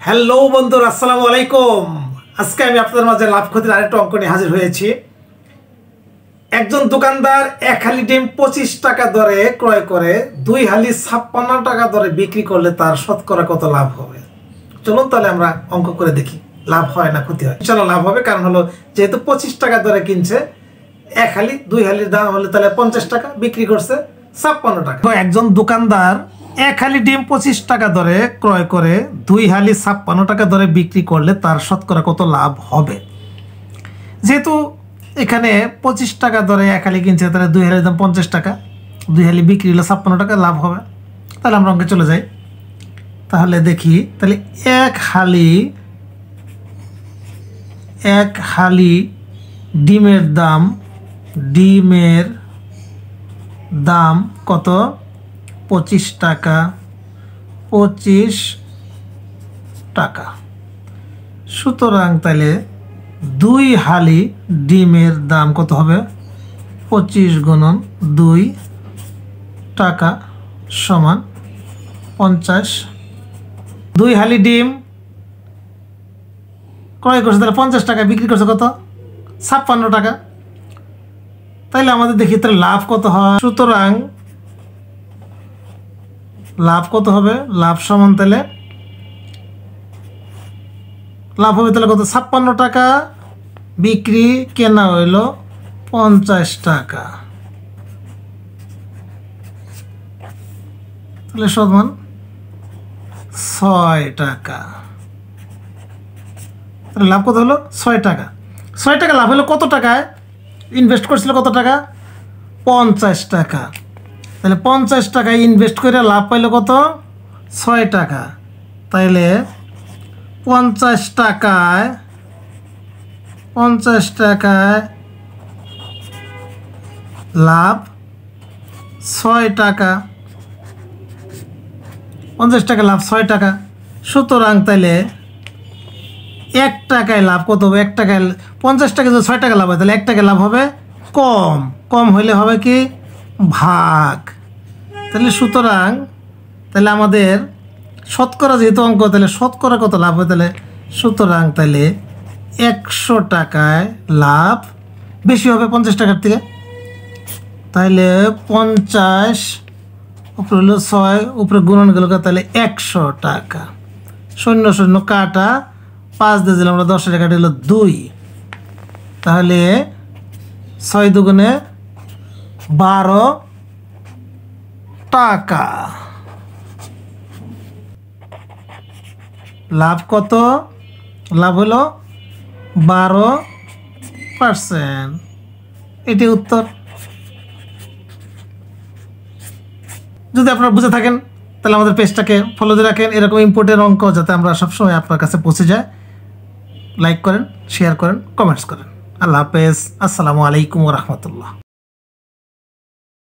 Hello বন্ধুরা, আসসালামু আলাইকুম। আজকে আমি আপনাদের মাঝে লাভ ক্ষতির আরেকটা অঙ্ক নিয়ে হাজির হয়েছি। একজন দোকানদার এক হালি ডিম 25 টাকা দরে ক্রয় করে 2 হালি 56 টাকা দরে বিক্রি করলে তার শতকরা কত লাভ হবে? চলুন তাহলে আমরা অঙ্ক করে দেখি লাভ হয় না ক্ষতি হয়। ইনশাআল্লাহ লাভ হবে, কারণ হলো যেহেতু 25 টাকা দরে কিনছে, এক হালি 2 হালির দাম হলে তাহলে 50 টাকা, বিক্রি করছে 56 টাকা। তো একজন দোকানদার এক হালি ডিম 25 টাকা দরে ক্রয় করে 2 হালি 56 টাকা দরে বিক্রি করলে তার শতকরা কত লাভ হবে? যেহেতু এখানে 25 টাকা দরে এক হালি কিনছে, তাহলে 2 হালির দাম 50 টাকা, 2 হালি বিক্রি হলে 56 টাকা লাভ হবে। তাহলে আমরা অঙ্কে চলে যাই। তাহলে দেখি, তাহলে এক হালি ডিমের দাম কত? 25 টাকা। সুতরাং তাহলে 2 হালি ডিমের দাম কত হবে? 25 গুণন 2 টাকা সমান 50। 2 হালি ডিম ক্রয় করছে, তাহলে 50 টাকা, বিক্রি করছে কত? 56 টাকা। তাইলে আমাদের দেখি তাহলে লাভ কত হয়। সুতরাং লাভ কত হবে? লাভ সমান তাহলে লাভ হবে তাহলে কত? 56 টাকা, বিক্রি কেনা হইল 50 টাকা, তাহলে সমান 6 টাকা। তাহলে লাভ কত হলো? 6 টাকা। 6 টাকা লাভ হলো কত টাকায়? ইনভেস্ট করছিল কত টাকা? 50 টাকা। তাহলে 50 টাকায় ইনভেস্ট করে লাভ পাইলো কত? 6 টাকা। তাইলে 50 টাকায় লাভ 6 টাকা। 50 টাকা লাভ 6 টাকা। সুতরাং তাইলে 1 টাকায় লাভ কত হবে? 1 টাকায় 50 টাকা যদি 6 টাকা লাভ হয়, তাহলে 1 টাকা লাভ হবে কম হইলে হবে কি? ভাগ। তাহলে সুতরাং তাহলে আমাদের শতকরা যেহেতু অঙ্ক, তাহলে শতকরা কত লাভ হয়? তাহলে সুতরাং তাহলে 100 টাকায় লাভ বেশি হবে 50 টাকার থেকে। তাহলে 50 উপরে হলো 6, উপরে গুণন গেল, তাহলে 100 টাকা। 0 কাটা, 5 দিয়ে দিলাম আমরা, 10 টাকা হলো 2। তাহলে 6 দুগুণে 12 টাকা। লাভ কত? লাভ হলো 12%। এটি উত্তর। যদি আপনারা বুঝে থাকেন তাহলে আমাদের পেজটাকে ফলো দিয়ে রাখেন। এরকম ইম্পর্টেন্ট অঙ্ক যাতে আমরা সবসময় আপনার কাছে পৌঁছে যায়, লাইক করেন, শেয়ার করেন, কমেন্টস করেন। আল্লাহ হাফেজ। আসসালামু আলাইকুম ওয়া রাহমাতুল্লাহ।